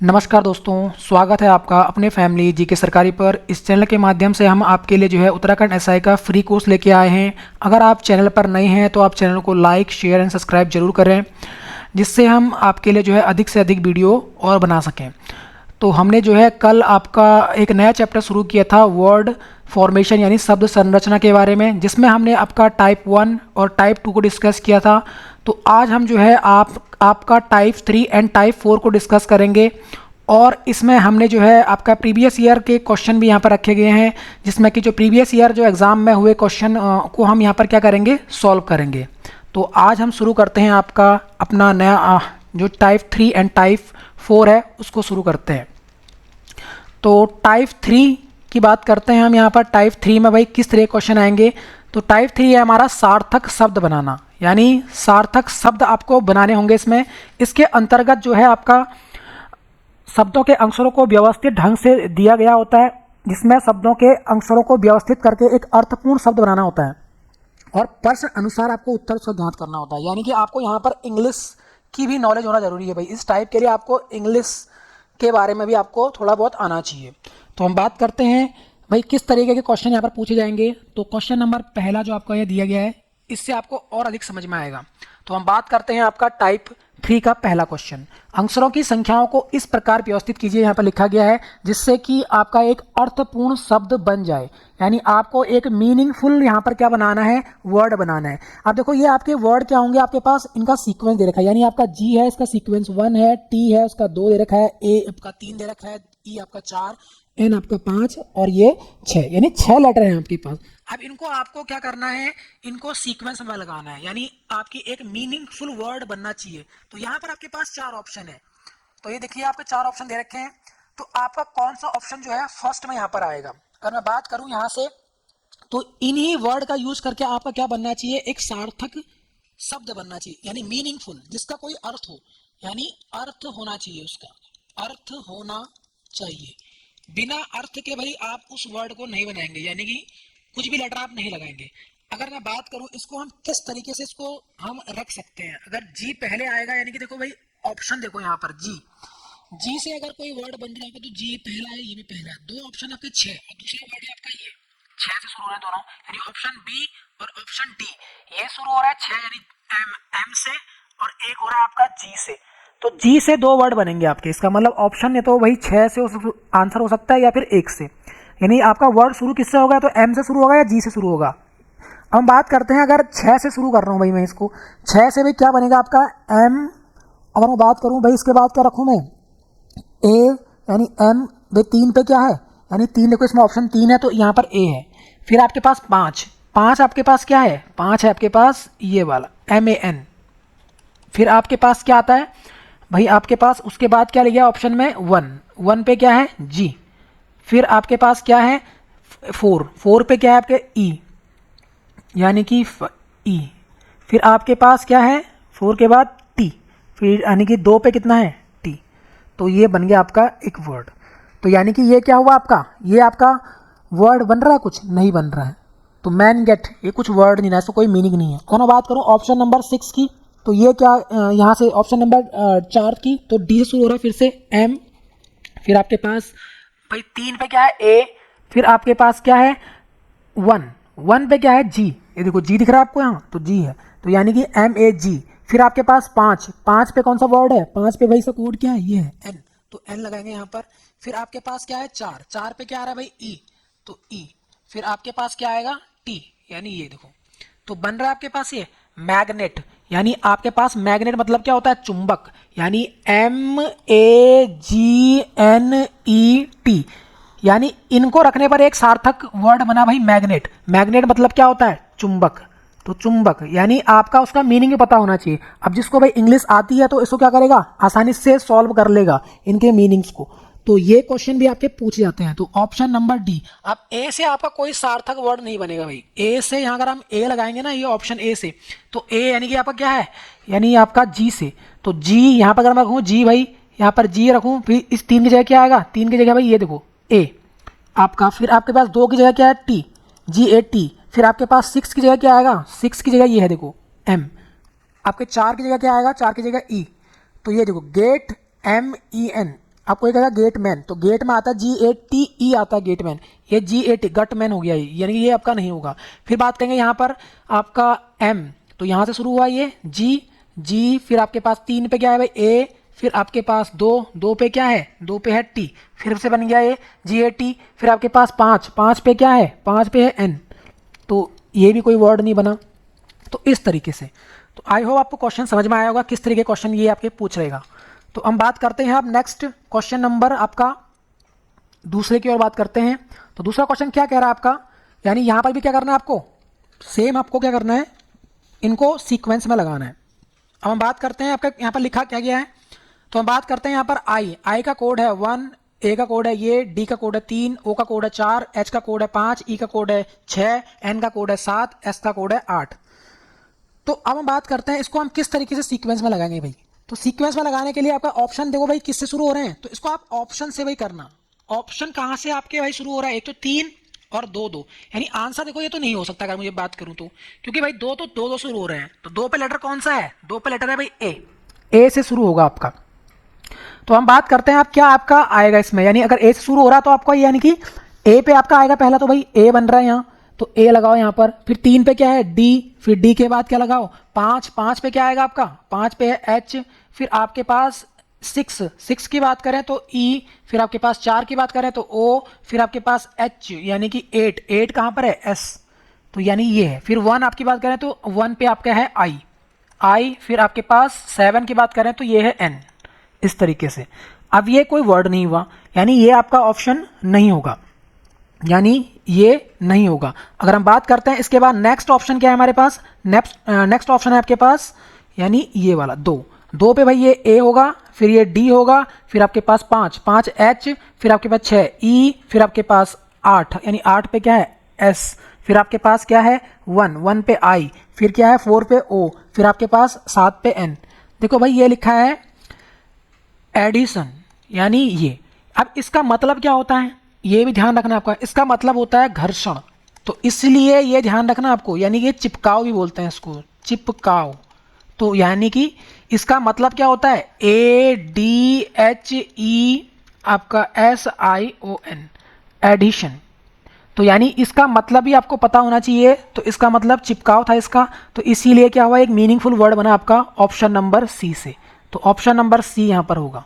नमस्कार दोस्तों, स्वागत है आपका अपने फैमिली जीके सरकारी पर। इस चैनल के माध्यम से हम आपके लिए जो है उत्तराखंड एसआई का फ्री कोर्स लेके आए हैं। अगर आप चैनल पर नए हैं तो आप चैनल को लाइक, शेयर एंड सब्सक्राइब जरूर करें, जिससे हम आपके लिए जो है अधिक से अधिक वीडियो और बना सकें। तो हमने जो है कल आपका एक नया चैप्टर शुरू किया था वर्ड फॉर्मेशन यानी शब्द संरचना के बारे में, जिसमें हमने आपका टाइप 1 और टाइप 2 को डिस्कस किया था। तो आज हम जो है आपका टाइप 3 एंड टाइप 4 को डिस्कस करेंगे। और इसमें हमने जो है आपका प्रीवियस ईयर के क्वेश्चन भी यहाँ पर रखे गए हैं, जिसमें कि जो प्रीवियस ईयर जो एग्ज़ाम में हुए क्वेश्चन को हम यहाँ पर क्या करेंगे, सॉल्व करेंगे। तो आज हम शुरू करते हैं आपका अपना नया जो टाइप 3 एंड टाइप 4 है उसको शुरू करते हैं। तो टाइप 3 की बात करते हैं हम यहाँ पर। टाइप 3 में भाई किस तरह क्वेश्चन आएंगे। तो टाइप 3 है हमारा सार्थक शब्द बनाना, यानी सार्थक शब्द आपको बनाने होंगे इसमें। इसके अंतर्गत जो है आपका शब्दों के अक्षरों को व्यवस्थित ढंग से दिया गया होता है, जिसमें शब्दों के अक्षरों को व्यवस्थित करके एक अर्थपूर्ण शब्द बनाना होता है और प्रश्न अनुसार आपको उत्तर से ज्ञात करना होता है। यानी कि आपको यहाँ पर इंग्लिश की भी नॉलेज होना जरूरी है भाई। इस टाइप के लिए आपको इंग्लिश के बारे में भी आपको थोड़ा बहुत आना चाहिए। तो हम बात करते हैं भाई किस तरीके के क्वेश्चन यहाँ पर पूछे जाएंगे। तो क्वेश्चन नंबर पहला जो आपका ये दिया गया है, इससे आपको और अधिक समझ में आएगा। तो हम बात करते हैं आपका टाइप 3 का पहला क्वेश्चन। अक्षरों की संख्याओं को इस प्रकार व्यवस्थित कीजिए, यहाँ पर लिखा गया है, जिससे कि आपका एक अर्थपूर्ण शब्द बन जाए। यानी आपको एक मीनिंगफुल यहाँ पर क्या बनाना है, वर्ड बनाना है। अब देखो ये आपके वर्ड क्या होंगे, आपके पास इनका सीक्वेंस दे रखा है। यानी आपका जी है, इसका सीक्वेंस 1 है, टी है उसका 2 दे रखा है, ए आपका 3 दे रखा है, ई आपका 4, एन आपका 5 और ये 6, यानी 6 लेटर हैं आपके पास। अब इनको आपको क्या करना है, इनको सीक्वेंस में लगाना है, यानी आपकी एक मीनिंगफुल वर्ड बनना चाहिए। तो यहाँ पर आपके पास 4 ऑप्शन है। तो ये देखिए आपके 4 ऑप्शन दे रखे हैं। तो आपका कौन सा ऑप्शन जो है फर्स्ट में यहाँ पर आएगा। अगर मैं बात करूं यहाँ से, तो इन्हीं वर्ड का यूज करके आपका क्या बनना चाहिए, एक सार्थक शब्द बनना चाहिए, यानी मीनिंगफुल, जिसका कोई अर्थ हो। यानी अर्थ होना चाहिए, उसका अर्थ होना चाहिए। बिना अर्थ के भाई आप उस वर्ड को नहीं बनाएंगे, यानी कि कुछ भी लेटर आप नहीं लगाएंगे। अगर मैं बात करूं इसको हम किस तरीके से इसको हम रख सकते हैं। अगर जी पहले आएगा, यानी कि देखो भाई ऑप्शन देखो यहाँ पर जी से अगर कोई वर्ड बन रहा है तो जी पहला है, ये भी पहला है। 2 ऑप्शन आपके 6 और दूसरा वर्ड है आपका ये 6 से शुरू हो रहे हैं दोनों, यानी ऑप्शन बी और ऑप्शन डी। ये शुरू हो रहा है 6 यानी एम से, और एक हो रहा है आपका जी से। तो जी से 2 वर्ड बनेंगे आपके। इसका मतलब ऑप्शन या तो वही 6 से आंसर हो सकता है या फिर 1 से। यानी आपका वर्ड शुरू किससे होगा, तो एम से शुरू होगा या जी से शुरू होगा। अब हम बात करते हैं, अगर 6 से शुरू कर रहा हूँ भाई मैं इसको, 6 से भाई क्या बनेगा आपका एम। अगर मैं बात करूँ भाई इसके बाद क्या रखूँ मैं, ए, यानी एम भाई 3 पे क्या है, यानी 3 देखो इसमें ऑप्शन 3 है तो यहाँ पर ए है। फिर आपके पास 5 आपके पास क्या है, 5 है आपके पास ये वाला MAN। फिर आपके पास क्या आता है भाई, आपके पास उसके बाद क्या लिया ऑप्शन में 1 पे क्या है जी। फिर आपके पास क्या है 4 पे क्या है आपके ई, यानी कि ई। फिर आपके पास क्या है 4 के बाद टी, फिर यानी कि 2 पे कितना है टी। तो ये बन गया आपका एक वर्ड। तो यानी कि ये क्या हुआ आपका, ये आपका वर्ड बन रहा है, कुछ नहीं बन रहा है। तो मैन गेट ये कुछ वर्ड नहीं है, इसको कोई मीनिंग नहीं है। और मैं बात करूँ ऑप्शन नंबर 6 की, तो ये क्या यहाँ से ऑप्शन नंबर 4 की, तो डी से शुरू हो रहा है फिर से एम। फिर आपके पास भाई 3 पे क्या है ए। फिर आपके पास क्या है 1 पे क्या है जी। ये देखो जी दिख रहा है आपको यहाँ, तो जी है, तो यानी कि MAG। फिर आपके पास 5 पे कौन सा वर्ड है, 5 पे भाई इसका कोड क्या है, ये है एन, तो एन लगाएंगे यहाँ पर। फिर आपके पास क्या है 4 पे क्या आ रहा है भाई ई, तो ई। फिर आपके पास क्या आएगा टी, यानी ये देखो। तो बन रहा है आपके पास ये मैग्नेट। यानी आपके पास मैग्नेट मतलब क्या होता है, चुंबक, यानी MAGNET। यानी इनको रखने पर एक सार्थक वर्ड बना भाई मैग्नेट। मैग्नेट मतलब क्या होता है, चुंबक। तो चुंबक यानी आपका उसका मीनिंग पता होना चाहिए। अब जिसको भाई इंग्लिश आती है तो इसको क्या करेगा, आसानी से सॉल्व कर लेगा इनके मीनिंग्स को। तो ये क्वेश्चन भी आपके पूछे जाते हैं। तो ऑप्शन नंबर डी। अब ए से आपका कोई सार्थक वर्ड नहीं बनेगा भाई। ए से यहाँ अगर हम ए लगाएंगे ना, ये ऑप्शन ए से, तो ए यानी कि आपका क्या है, यानी आपका जी से। तो जी यहाँ पर अगर मैं रखूँ जी भाई, यहाँ पर जी रखूँ, फिर इस 3 की जगह क्या आएगा, 3 की जगह भाई ये देखो ए आपका। फिर आपके पास 2 की जगह क्या है टी, GAT। फिर आपके पास 6 की जगह क्या आएगा, 6 की जगह ये है देखो एम। आपके 4 की जगह क्या आएगा, 4 की जगह ई। तो ये देखो गेट MEN, आपको एक गेटमैन, तो गेट में आता है GATE आता है गेटमैन, ये GAT गटमैन हो गया ये, यानी कि ये आपका नहीं होगा। फिर बात करेंगे यहाँ पर आपका M, तो यहाँ से शुरू हुआ ये G, फिर आपके पास 3 पे क्या है भाई A, फिर आपके पास 2 पे क्या है, 2 पे है T, फिर से बन गया ये GAT, फिर आपके पास 5 पे क्या है, 5 पे है N, तो ये भी कोई वर्ड नहीं बना। तो इस तरीके से, तो आई होप आपको क्वेश्चन समझ में आया होगा किस तरीके क्वेश्चन ये आपके पूछ रहेगा। तो हम बात करते हैं अब नेक्स्ट क्वेश्चन नंबर आपका दूसरे की ओर बात करते हैं। तो दूसरा क्वेश्चन क्या कह रहा है आपका, यानी यहाँ पर भी क्या करना है आपको, सेम आपको क्या करना है, इनको सीक्वेंस में लगाना है। अब हम बात करते हैं आपका यहाँ पर लिखा क्या गया है, तो हम बात करते हैं यहाँ पर आई का कोड है 1, ए का कोड है ये, डी का कोड है 3, ओ का कोड है 4, एच का कोड है 5, ई का कोड है 6, एन का कोड है 7, एस का कोड है 8। तो अब हम बात करते हैं इसको हम किस तरीके से सीक्वेंस में लगाएंगे भाई। तो सीक्वेंस में लगाने के लिए आपका ऑप्शन देखो भाई किससे शुरू हो रहे हैं, तो इसको आप ऑप्शन से भाई करना। ऑप्शन कहाँ से आपके भाई शुरू हो रहा है, एक तो 3 और 2 यानी आंसर देखो ये तो नहीं हो सकता अगर मुझे बात करूं तो, क्योंकि भाई 2 शुरू हो रहे हैं। तो 2 पे लेटर कौन सा है, 2 पे लेटर है भाई ए से शुरू होगा आपका। तो हम बात करते हैं आप क्या आपका आएगा इसमें, यानी अगर ए से शुरू हो रहा है तो आपका यानी कि ए पे आपका आएगा पहला, तो भाई ए बन रहा है यहाँ, तो ए लगाओ यहाँ पर। फिर 3 पे क्या है डी, फिर डी के बाद क्या लगाओ 5 पे क्या आएगा आपका, 5 पे है एच, फिर आपके पास 6 की बात करें तो ई, फिर आपके पास 4 की बात करें तो ओ, फिर आपके पास एच यानी कि 8 कहाँ पर है एस, तो यानी ये है। फिर 1 आपकी बात करें तो 1 पे आपका है आई, फिर आपके पास 7 की बात करें तो ये है एन, इस तरीके से। अब ये कोई वर्ड नहीं हुआ, यानी ये आपका ऑप्शन नहीं होगा, यानी ये नहीं होगा। अगर हम बात करते हैं इसके बाद नेक्स्ट ऑप्शन क्या है हमारे पास, नेक्स्ट ऑप्शन है आपके पास यानी ये वाला 2 पे भाई ये ए होगा, फिर ये डी होगा, फिर आपके पास 5 एच, फिर आपके पास 6 ई, फिर आपके पास 8 यानी 8 पे क्या है एस, फिर आपके पास क्या है 1 पे आई, फिर क्या है 4 पे ओ, फिर आपके पास 7 पे एन। देखो भाई ये लिखा है एडिशन, यानी ये। अब इसका मतलब क्या होता है ये भी ध्यान रखना आपका, इसका मतलब होता है घर्षण, तो इसलिए ये ध्यान रखना आपको, यानी कि चिपकाव भी बोलते हैं इसको, चिपकाव। तो यानी कि इसका मतलब क्या होता है ADHE आपका SION, एडिशन। तो यानी इसका मतलब भी आपको पता होना चाहिए, तो इसका मतलब चिपकाव था इसका, तो इसीलिए क्या हुआ एक मीनिंगफुल वर्ड बना आपका ऑप्शन नंबर सी से, तो ऑप्शन नंबर सी यहां पर होगा।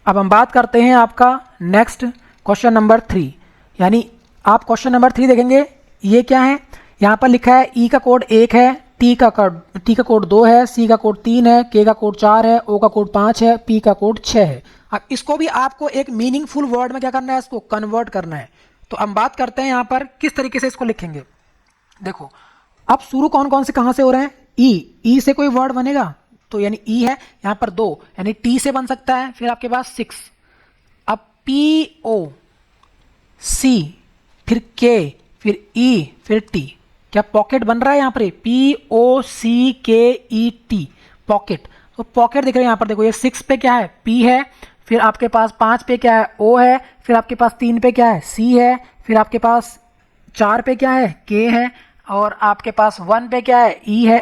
अब हम बात करते हैं आपका नेक्स्ट क्वेश्चन नंबर 3, यानी आप क्वेश्चन नंबर 3 देखेंगे, ये क्या है, यहाँ पर लिखा है ई का कोड 1 है, टी का कोड 2 है, सी का कोड 3 है, के का कोड 4 है, ओ का कोड 5 है, पी का कोड 6 है। अब इसको भी आपको एक मीनिंगफुल वर्ड में क्या करना है, इसको कन्वर्ट करना है। तो हम बात करते हैं यहाँ पर किस तरीके से इसको लिखेंगे। देखो अब शुरू कौन कौन से कहाँ से हो रहे हैं, ई से कोई वर्ड बनेगा, तो यानी ई है यहाँ पर 2, यानी टी से बन सकता है, फिर आपके पास 6, अब PO सी, फिर के, फिर ई, फिर टी, क्या पॉकेट बन रहा है यहाँ पर POCKET पॉकेट। तो पॉकेट दिख रहा है यहाँ पर, देखो ये 6 पे क्या है P है, फिर आपके पास 5 पे क्या है O है, फिर आपके पास 3 पे क्या है C है, फिर आपके पास 4 पे क्या है K है, और आपके पास 1 पे क्या है E है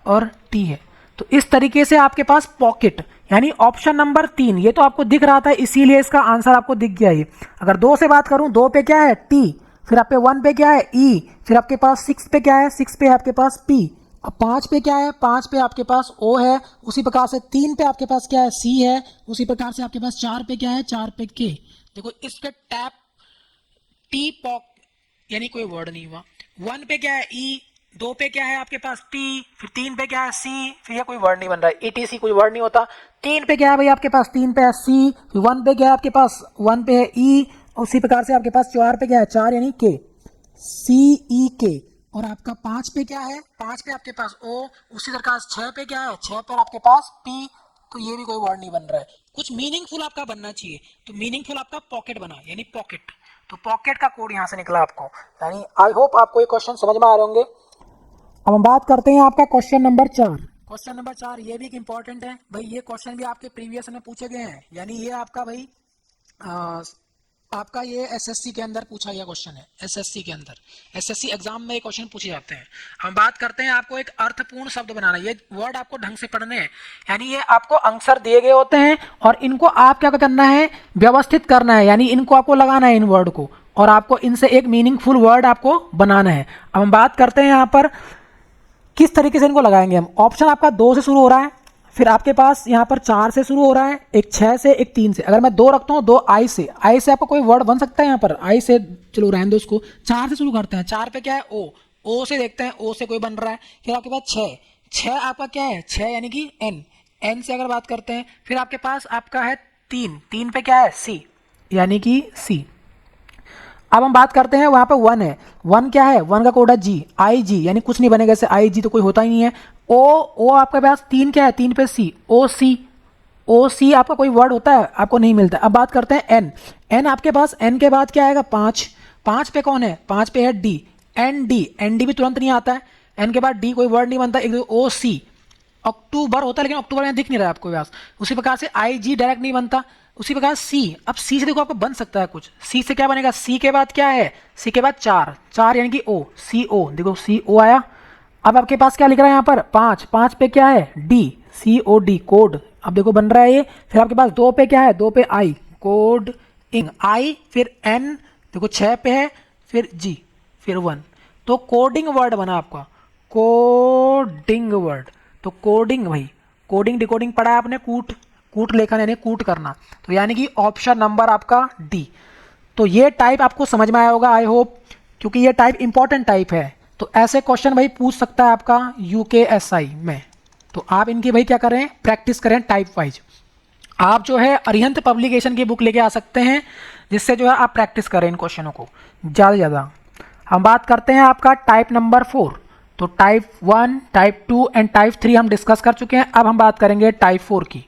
और T है। तो इस तरीके से आपके पास पॉकेट यानी ऑप्शन नंबर 3 ये तो आपको दिख रहा था, इसीलिए इसका आंसर आपको दिख गया ये। अगर 2 से बात करूं, 2 पे क्या है T, फिर आपके 1 पे क्या है E, फिर आपके पास 6 पे क्या है, 6 पे आपके पास P, अब 5 पे क्या है, 5 पे आपके पास O है, उसी प्रकार से 3 पे आपके पास क्या है C है, उसी प्रकार से आपके पास 4 पे क्या है, 4 पे K। देखो इसके टैप टी पॉक यानी कोई वर्ड नहीं हुआ, 1 पे क्या है E, 2 पे क्या है आपके पास P, फिर 3 पे क्या है C, फिर ये कोई वर्ड नहीं बन रहा है, ETC कोई वर्ड नहीं होता। 3 पे क्या है भाई आपके पास, 3 पे है C, फिर 1 पे क्या है आपके पास, 1 पे है E, उसी प्रकार से आपके पास 4 पे क्या है, 4 यानी K, CEK, और आपका 5 पे क्या है, 5 पे आपके पास O, उसी प्रकार 6 पे क्या है, 6 पे आपके पास P, तो ये भी कोई वर्ड नहीं बन रहा है। कुछ मीनिंगफुल आपका बनना चाहिए, तो मीनिंगफुल आपका पॉकेट बना यानी पॉकेट, तो पॉकेट का कोड यहां से निकला आपको, यानी आई होप आपको ये क्वेश्चन समझ में आ रहे होंगे। अब हम बात करते हैं आपका क्वेश्चन नंबर 4। क्वेश्चन नंबर 4 ये भी एक इंपॉर्टेंट है भाई, ये क्वेश्चन भी आपके प्रीवियस में पूछे गए हैं, यानी ये आपका भाई आपका ये एसएससी के अंदर पूछा गया क्वेश्चन है। एसएससी के अंदर, एसएससी एग्जाम में ये क्वेश्चन पूछे जाते हैं। हम बात करते हैं आपको एक अर्थपूर्ण शब्द बनाना है। ये वर्ड आपको ढंग से पढ़ने हैं, यानी ये आपको आंसर दिए गए होते हैं और इनको आप क्या करना है, व्यवस्थित करना है, यानी इनको आपको लगाना है इन वर्ड को, और आपको इनसे एक मीनिंगफुल वर्ड आपको बनाना है। अब हम बात करते हैं यहाँ पर किस तरीके से इनको लगाएंगे हम। ऑप्शन आपका 2 से शुरू हो रहा है, फिर आपके पास यहाँ पर 4 से शुरू हो रहा है, एक 6 से, एक 3 से। अगर मैं 2 रखता हूँ, 2 आई से, आई से आपका कोई वर्ड बन सकता है यहाँ पर, आई से चलो रहने दो उसको। 4 से शुरू करते हैं, 4 पे क्या है, ओ, ओ से देखते हैं, ओ से कोई बन रहा है। फिर आपके पास 6, 6 आपका क्या है, 6 यानी कि एन, एन से अगर बात करते हैं। फिर आपके पास आपका है 3, 3 पे क्या है, सी, यानी कि सी। अब हम बात करते हैं वहां पे 1 है, 1 क्या है, 1 का कोड है जी, आई जी, यानी कुछ नहीं बनेगा ऐसे, आई जी तो कोई होता ही नहीं है। ओ, ओ आपके पास 3 क्या है, 3 पे सी, ओ सी, ओ सी आपका कोई वर्ड होता है, आपको नहीं मिलता। अब बात करते हैं एन, एन आपके पास, एन के बाद क्या आएगा, 5, 5 पे कौन है, 5 पे है D, N D, N D भी तुरंत नहीं आता है, एन के बाद डी कोई वर्ड नहीं बनता। एक ओ सी, अक्टूबर होता है लेकिन अक्टूबर में दिख नहीं रहा है आपको पास। उसी प्रकार से आई जी डायरेक्ट नहीं बनता। उसी प्रकार सी, अब सी से देखो आपको बन सकता है कुछ, सी से क्या बनेगा, सी के बाद क्या है, सी के बाद 4, 4 यानी कि ओ, सी ओ, देखो सी ओ आया। अब आपके पास क्या लिख रहा है यहाँ पर, 5, 5 पे क्या है, डी, सी ओ डी, कोड, अब देखो बन रहा है ये। फिर आपके पास 2 पे क्या है, 2 पे आई, कोड इंग, आई, फिर एन, देखो 6 पे है, फिर जी, फिर 1, तो कोडिंग वर्ड बना आपका, कोडिंग वर्ड। तो कोडिंग, भाई कोडिंग डिकोडिंग पढ़ा है आपने, कूट, कूट लेखन यानी कूट करना, तो यानी कि ऑप्शन नंबर आपका डी। तो ये टाइप आपको समझ में आया होगा आई होप, क्योंकि ये टाइप इंपॉर्टेंट टाइप है। तो ऐसे क्वेश्चन भाई पूछ सकता है आपका यूकेएसआई में। तो आप इनकी भाई क्या करें, प्रैक्टिस करें टाइप वाइज। आप जो है अरिहंत पब्लिकेशन की बुक लेके आ सकते हैं, जिससे जो है आप प्रैक्टिस करें इन क्वेश्चनों को ज़्यादा से ज़्यादा। हम बात करते हैं आपका टाइप नंबर 4। तो टाइप 1, टाइप 2 एंड टाइप 3 हम डिस्कस कर चुके हैं। अब हम बात करेंगे टाइप 4 की।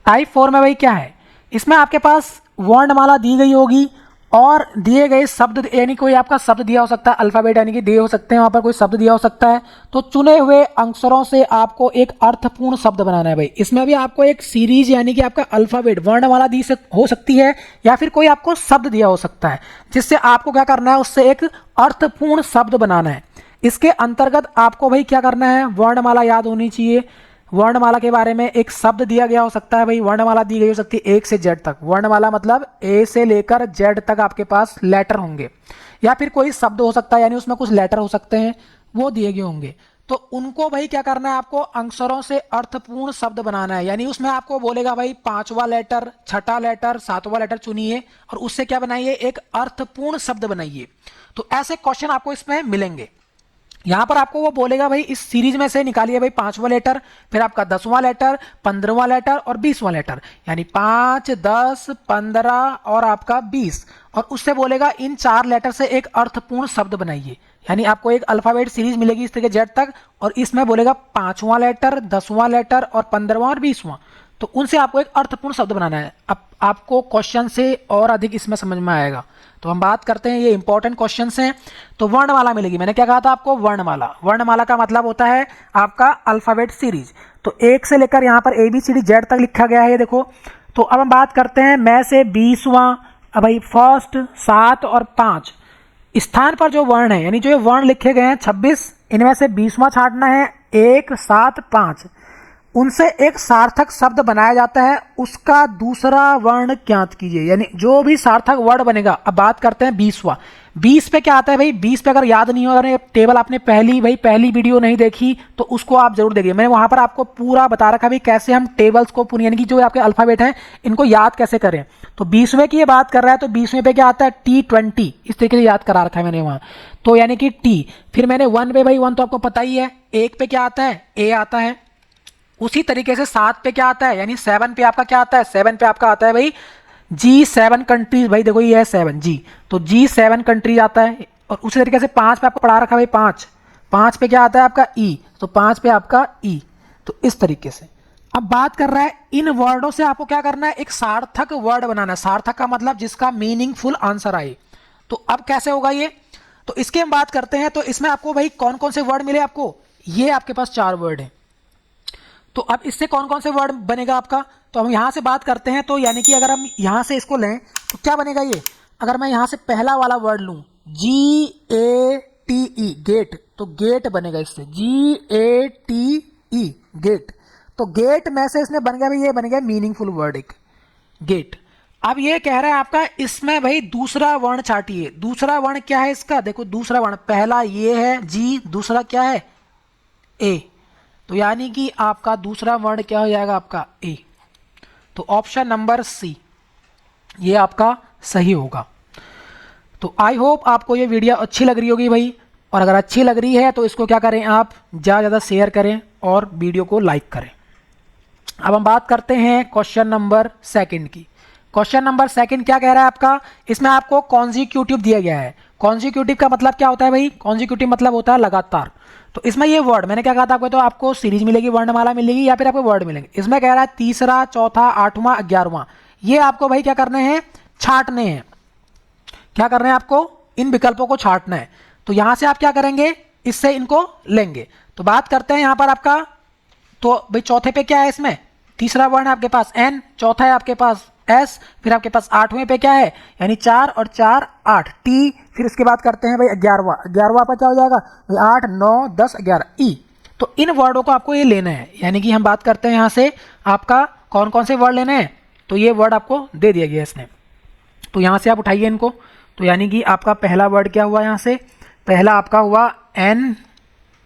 टाइप 4 में भाई क्या है, इसमें आपके पास वर्णमाला दी गई होगी और दिए गए शब्द, यानी कोई आपका शब्द दिया हो सकता है, अल्फाबेट यानी कि दिए हो सकते हैं, वहाँ पर कोई शब्द दिया हो सकता है। तो चुने हुए अक्षरों से आपको एक अर्थपूर्ण शब्द बनाना है भाई। इसमें भी आपको एक सीरीज यानी कि आपका अल्फाबेट वर्णमाला दी हो सकती है, या फिर कोई आपको शब्द दिया हो सकता है, जिससे आपको क्या करना है, उससे एक अर्थपूर्ण शब्द बनाना है। इसके अंतर्गत आपको भाई क्या करना है, वर्णमाला याद होनी चाहिए। वर्णमाला के बारे में एक शब्द दिया गया हो सकता है भाई, वर्णमाला दी गई हो सकती है 1 से Z तक। वर्णमाला मतलब A से लेकर Z तक आपके पास लेटर होंगे, या फिर कोई शब्द हो सकता है, यानी उसमें कुछ लेटर हो सकते हैं, वो दिए गए होंगे। तो उनको भाई क्या करना है, आपको अक्षरों से अर्थपूर्ण शब्द बनाना है। यानी उसमें आपको बोलेगा भाई 5वां लेटर, 6ठा लेटर, 7वां लेटर चुनिए और उससे क्या बनाइए, एक अर्थपूर्ण शब्द बनाइए। तो ऐसे क्वेश्चन आपको इसमें मिलेंगे। यहां पर आपको वो बोलेगा भाई इस सीरीज में से निकालिए भाई 5वां लेटर, फिर आपका 10वां लेटर, 15वां लेटर और 20वां लेटर, यानी 5, 10, 15 और आपका 20, और उससे बोलेगा इन 4 लेटर से एक अर्थपूर्ण शब्द बनाइए। यानी आपको एक अल्फाबेट सीरीज मिलेगी इस तरह के Z तक, और इसमें बोलेगा 5वां लेटर, 10वां लेटर और 15वां और 20वां, तो उनसे आपको एक अर्थपूर्ण शब्द बनाना है। अब आपको क्वेश्चन से और अधिक इसमें समझ में आएगा। तो हम बात करते हैं, ये इंपॉर्टेंट क्वेश्चंस हैं। तो वर्णमाला मिलेगी, मैंने क्या कहा था आपको, वर्णमाला। वर्णमाला का मतलब होता है आपका अल्फाबेट सीरीज। तो 1 से लेकर यहाँ पर ABCD Z तक लिखा गया है, ये देखो। तो अब हम बात करते हैं मैं से 20वां, अब भाई फर्स्ट, 7 और 5 स्थान पर जो वर्ण है, यानी जो ये वर्ण लिखे गए हैं 26, इनमें से 20वां छांटना है, 1, 7, 5, उनसे एक सार्थक शब्द बनाया जाता है, उसका दूसरा वर्ण ज्ञात कीजिए। यानी जो भी सार्थक वर्ड बनेगा। अब बात करते हैं 20वां। 20 पे क्या आता है भाई, 20 पे अगर याद नहीं हो, अगर टेबल आपने पहली वीडियो नहीं देखी तो उसको आप जरूर देखिए। मैंने वहां पर आपको पूरा बता रखा भाई कैसे हम टेबल्स को यानी कि जो आपके अल्फाबेट हैं इनको याद कैसे करें। तो 20वें की ये बात कर रहा है, तो 20वें पे क्या आता है, T20, इस तरीके से याद करा रखा है मैंने वहां। तो यानी कि T, फिर मैंने 1 पे भाई 1 तो आपको पता ही है, 1 पे क्या आता है, A आता है। उसी तरीके से 7 पे क्या आता है, यानी 7 पे आपका क्या आता है, 7 पे आपका आता है भाई G7 कंट्रीज। भाई देखो ये है 7 जी, तो G7 कंट्रीज आता है। और उसी तरीके से 5 पे आपको पढ़ा रखा है भाई 5 पे क्या आता है आपका E, तो 5 पे आपका E। तो इस तरीके से अब बात कर रहा है इन वर्डों से आपको क्या करना है, एक सार्थक वर्ड बनाना है। सार्थक का मतलब जिसका मीनिंगफुल आंसर आए। तो अब कैसे होगा ये, तो इसकी हम बात करते हैं। तो इसमें आपको भाई कौन कौन से वर्ड मिले आपको, ये आपके पास 4 वर्ड हैं। तो अब इससे कौन कौन से वर्ड बनेगा आपका, तो हम यहां से बात करते हैं। तो यानी कि अगर हम यहां से इसको लें तो क्या बनेगा ये, अगर मैं यहाँ से पहला वाला वर्ड लूँ GATE गेट, तो गेट बनेगा इससे GATE गेट। तो गेट में से इसने बन गया भाई, ये बन गया मीनिंगफुल वर्ड एक गेट। अब ये कह रहा है आपका इसमें भाई दूसरा वर्ण छाटिए। दूसरा वर्ण क्या है इसका, देखो दूसरा वर्ण पहला ये है जी, दूसरा क्या है ए, तो यानी कि आपका दूसरा वर्ण क्या हो जाएगा आपका ए। तो ऑप्शन नंबर सी ये आपका सही होगा। तो आई होप आपको ये वीडियो अच्छी लग रही होगी भाई, और अगर अच्छी लग रही है तो इसको क्या करें आप ज़्यादा शेयर करें और वीडियो को लाइक करें। अब हम बात करते हैं क्वेश्चन नंबर सेकंड की। क्वेश्चन नंबर सेकंड क्या कह रहा है आपका, इसमें आपको कॉन्जिक्यूटिव दिया गया है। कॉन्जिक्यूटिव का मतलब क्या होता है भाई, कॉन्जिक्यूटिव मतलब होता है लगातार। तो इसमें ये वर्ड मैंने क्या कहा था आपको, तो आपको सीरीज मिलेगी, वर्णमाला मिलेगी या फिर आपको वर्ड मिलेंगे। इसमें कह रहा है तीसरा, चौथा, आठवां, 11वां, ये आपको भाई क्या करने हैं, छांटने हैं। क्या करना है आपको, इन विकल्पों को छांटना है। तो यहां से आप क्या करेंगे, इससे इनको लेंगे। तो बात करते हैं यहां पर आपका, तो भाई चौथे पे क्या है, इसमें तीसरा वर्ण है आपके पास एन, चौथा है आपके पास एस, फिर आपके पास आठवें पे क्या है, यानी 4 और 4 8 टी, फिर इसके बाद करते हैं भाई 11वां। 11वां पर क्या हो जाएगा भाई 8 9 10 11 ई। तो इन वर्डों को आपको ये लेना है, यानी कि हम बात करते हैं यहाँ से आपका कौन कौन से वर्ड लेने हैं। तो ये वर्ड आपको दे दिया गया इसने, तो यहाँ से आप उठाइए इनको। तो यानी कि आपका पहला वर्ड क्या हुआ, यहाँ से पहला आपका हुआ एन,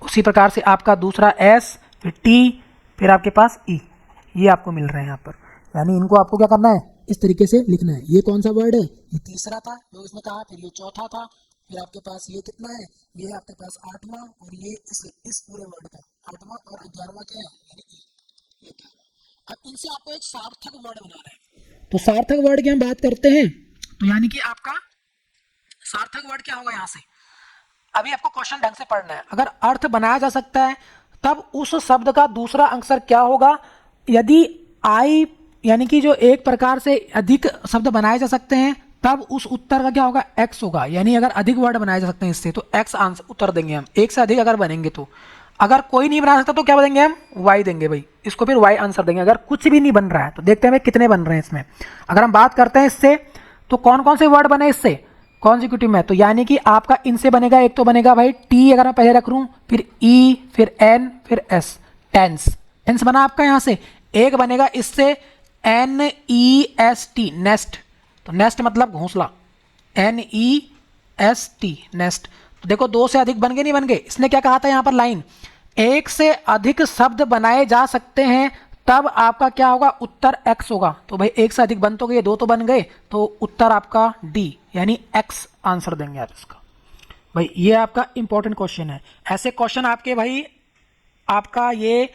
उसी प्रकार से आपका दूसरा एस, फिर टी, फिर आपके पास ई, ये आपको मिल रहे हैं यहाँ पर। यानी इनको आपको क्या करना है, इस तरीके से लिखना है। ये कौन सा वर्ड है, ये तीसरा था जो इसमें कहा, फिर ये चौथा था, फिर आपके पास ये कितना है, ये आपके पास 8वां, और ये इस पूरे वर्ड का 8वां और 11वां क्या है, यानी ये 11। अब इनसे आपको एक सार्थक वर्ड बनाना है। तो सार्थक वर्ड की हम बात करते हैं, तो यानी कि आपका सार्थक वर्ड क्या होगा, यहाँ से अभी आपको क्वेश्चन ढंग से पढ़ना है। अगर अर्थ बनाया जा सकता है तब उस शब्द का दूसरा अक्षर क्या होगा। यदि आई यानी कि जो एक प्रकार से अधिक शब्द बनाए जा सकते हैं तब उस उत्तर का क्या होगा, एक्स होगा। यानी अगर अधिक वर्ड बनाए जा सकते हैं इससे तो एक्स आंसर उत्तर देंगे हम, एक से अधिक अगर बनेंगे तो। अगर कोई नहीं बना सकता तो क्या देंगे हम, वाई देंगे भाई, इसको फिर वाई आंसर देंगे। अगर कुछ भी नहीं बन रहा है तो देखते हैं कितने बन रहे हैं इसमें। अगर हम बात करते हैं इससे तो कौन कौन से वर्ड बने इससे कॉन्जिक्यूटिव में, तो यानी कि आपका इनसे बनेगा, एक तो बनेगा भाई टी, अगर मैं पहले रख लूँ, फिर ई, फिर एन, फिर एस, टेंस। टेंस बना आपका यहाँ से। एक बनेगा इससे NEST नेस्ट, तो नेस्ट मतलब घोंसला, NEST नेस्ट। तो देखो दो से अधिक बन गए नहीं बन गए। इसने क्या कहा था यहाँ पर लाइन, एक से अधिक शब्द बनाए जा सकते हैं तब आपका क्या होगा, उत्तर एक्स होगा। तो भाई एक से अधिक बन तो गए, दो तो बन गए, तो उत्तर आपका डी यानी एक्स आंसर देंगे आप इसका। भाई ये आपका इंपॉर्टेंट क्वेश्चन है। ऐसे क्वेश्चन आपके भाई आपका ये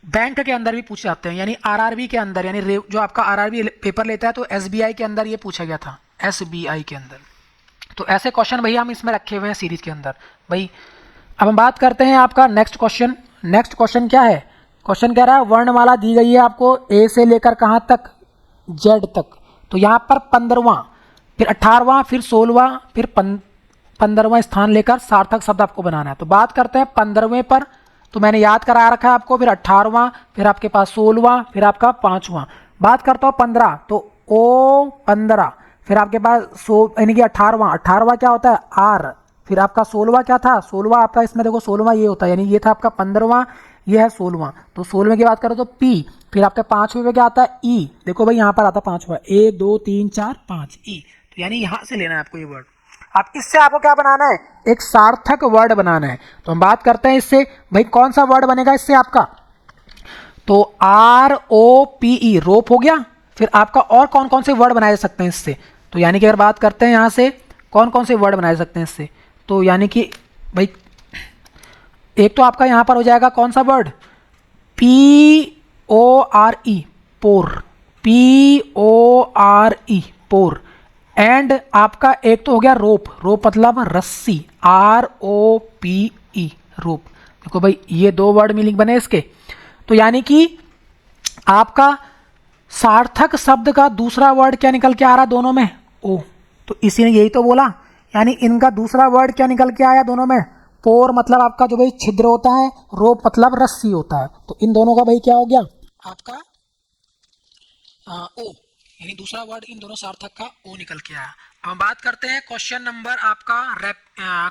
बैंक के अंदर भी पूछे जाते हैं, यानी आरआरबी के अंदर, यानी जो आपका आरआरबी पेपर लेता है तो एसबीआई के अंदर ये पूछा गया था, एसबीआई के अंदर। तो ऐसे क्वेश्चन भैया हम इसमें रखे हुए हैं सीरीज के अंदर भाई। अब हम बात करते हैं आपका नेक्स्ट क्वेश्चन। नेक्स्ट क्वेश्चन क्या है, क्वेश्चन कह रहा है वर्णमाला दी गई है आपको ए से लेकर कहाँ तक, जेड तक। तो यहाँ पर 15वां, फिर 18वां, फिर 16वां, फिर 15वां स्थान लेकर सार्थक शब्द आपको बनाना है। तो बात करते हैं 15वें पर, तो मैंने याद करा रखा है आपको, फिर 18वां, फिर आपके पास 16वां, फिर आपका 5वां। बात करता हूँ 15, तो ओ 15, फिर आपके पास यानी कि 18वां क्या होता है आर, फिर आपका 16वां क्या था, 16वां आपका इसमें देखो 16वां ये होता है, यानी ये था आपका 15वां, ये है 16वां। तो 16वें की बात करो तो पी, फिर आपके 5वें में क्या आता है ई, देखो भाई यहाँ पर आता है 5वां, 1 2 3 4 5 ई। तो यानी यहाँ से लेना है आपको ये वर्ड। अब इससे आपको क्या बनाना है, एक सार्थक वर्ड बनाना है। तो हम बात करते हैं इससे, भाई कौन सा वर्ड बनेगा इससे आपका, तो ROPE रोप हो गया। फिर आपका और कौन कौन से वर्ड बनाए जा सकते हैं इससे, तो यानी कि अगर बात करते हैं यहाँ से कौन कौन से वर्ड बनाए जा सकते हैं इससे, तो यानी कि भाई एक तो आपका यहाँ पर हो जाएगा कौन सा word, PORE pore, PORE pore. And आपका एक तो हो गया रोप, रोप मतलब रस्सी, ROPE रोप। देखो भाई ये दो वर्ड मीनिंग बने इसके। तो यानी कि आपका सार्थक शब्द का दूसरा वर्ड क्या निकल के आ रहा दोनों में, ओ। तो इसी ने यही तो बोला, यानी इनका दूसरा वर्ड क्या निकल के आया दोनों में, पोर मतलब आपका जो भाई छिद्र होता है, रोप मतलब रस्सी होता है। तो इन दोनों का भाई क्या हो गया आपका ओ, यानी दूसरा वर्ड इन दोनों सार्थक का ओ निकल के आया। अब हम बात करते हैं क्वेश्चन नंबर आपका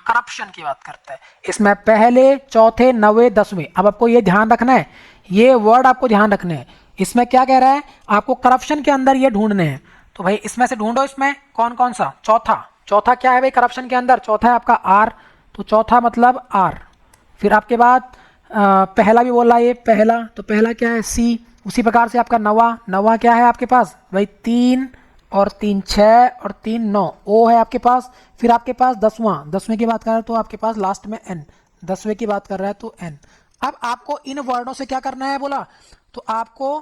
करप्शन की बात करते हैं। इसमें पहले, चौथे, नवे, दसवें, अब आपको ये ध्यान रखना है, ये वर्ड आपको ध्यान रखने हैं। इसमें क्या कह रहा है, आपको करप्शन के अंदर ये ढूंढने हैं। तो भाई इसमें से ढूंढो, इसमें कौन कौन सा। चौथा, चौथा क्या है भाई करप्शन के अंदर, चौथा है आपका आर, तो चौथा मतलब आर। फिर आपके बाद पहला भी बोला ये पहला, तो पहला क्या है सी। उसी प्रकार से आपका नवा, नवा क्या है आपके पास भाई 3 और 3 6 और 3 9, ओ है आपके पास। फिर आपके पास दसवां, दसवें की बात कर रहे हैं तो आपके पास लास्ट में एन, दसवें की बात कर रहा है तो एन। अब आपको इन वर्डों से क्या करना है बोला, तो आपको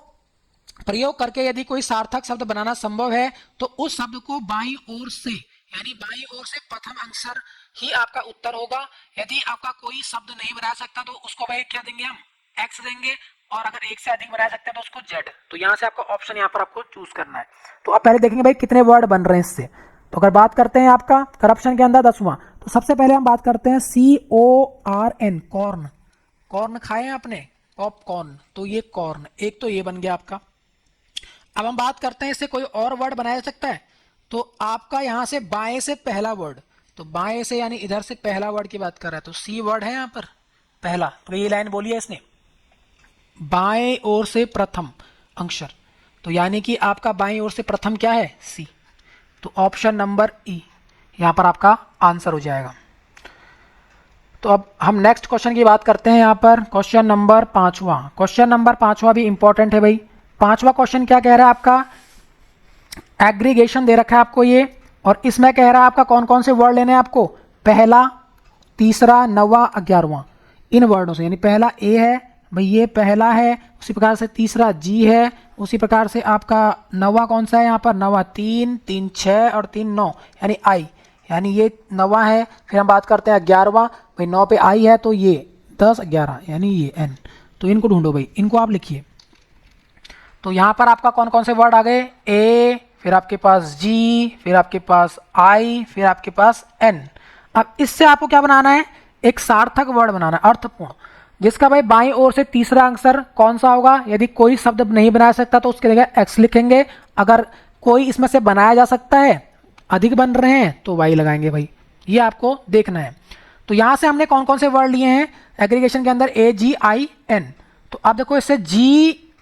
प्रयोग करके यदि कोई सार्थक शब्द बनाना संभव है तो उस शब्द को बाईं ओर से, यानी बाईं ओर से प्रथम अक्षर ही आपका उत्तर होगा। यदि आपका कोई शब्द नहीं बना सकता तो उसको भाई क्या देंगे हम, एक्स देंगे, और अगर एक से अधिक बना सकते हैं तो उसको जेड। तो यहाँ से आपका ऑप्शन यहाँ पर आपको चूज करना है। तो आप पहले देखेंगे भाई कितने वर्ड बन रहे हैं इससे। तो अगर बात करते हैं आपका करप्शन के अंदर दसवां, तो सबसे पहले हम बात करते हैं CORN, कॉर्न। कॉर्न खाए हैं आपने, पॉपकॉर्न, तो ये कॉर्न, एक तो ये बन गया आपका। अब हम बात करते हैं इससे कोई और वर्ड बनाया जा सकता है, तो आपका यहां से बाएं से पहला वर्ड, तो बाएं से यानी इधर से पहला वर्ड की बात कर रहा है, तो सी वर्ड है यहां पर पहला। तो ये लाइन बोली है इसने, बाएं ओर से प्रथम अक्षर, तो यानी कि आपका बाएं ओर से प्रथम क्या है सी। तो ऑप्शन नंबर ई यहां पर आपका आंसर हो जाएगा। तो अब हम नेक्स्ट क्वेश्चन की बात करते हैं यहाँ पर, क्वेश्चन नंबर पांचवा। क्वेश्चन नंबर पांचवा भी इंपॉर्टेंट है भाई। पांचवा क्वेश्चन क्या कह रहा है आपका, एग्रीगेशन दे रखा है आपको ये, और इसमें कह रहा है आपका कौन कौन से वर्ड लेने हैं आपको, पहला, तीसरा, नवा, 11वां, इन वर्डों से। यानी पहला ए है भाई, ये पहला है, उसी प्रकार से तीसरा जी है, उसी प्रकार से आपका नवा कौन सा है यहाँ पर, नवा 3, 3 6 और 3 9, यानी आई, यानी ये नवा है। फिर हम बात करते हैं 11वां, भाई 9 पे आई है तो ये 10 11 यानी ये एन। तो इनको ढूंढो भाई, इनको आप लिखिए। तो यहाँ पर आपका कौन कौन से वर्ड आ गए, ए, फिर आपके पास जी, फिर आपके पास आई, फिर आपके पास एन। अब इससे आपको क्या बनाना है, एक सार्थक वर्ड बनाना है, अर्थपूर्ण, जिसका भाई बाईं ओर से तीसरा अक्षर कौन सा होगा। यदि कोई शब्द नहीं बना सकता तो उसके जगह एक्स लिखेंगे, अगर कोई इसमें से बनाया जा सकता है, अधिक बन रहे हैं तो वाई लगाएंगे भाई, ये आपको देखना है। तो यहां से हमने कौन कौन से वर्ड लिए हैं एग्रीगेशन के अंदर, ए जी आई एन। तो आप देखो इससे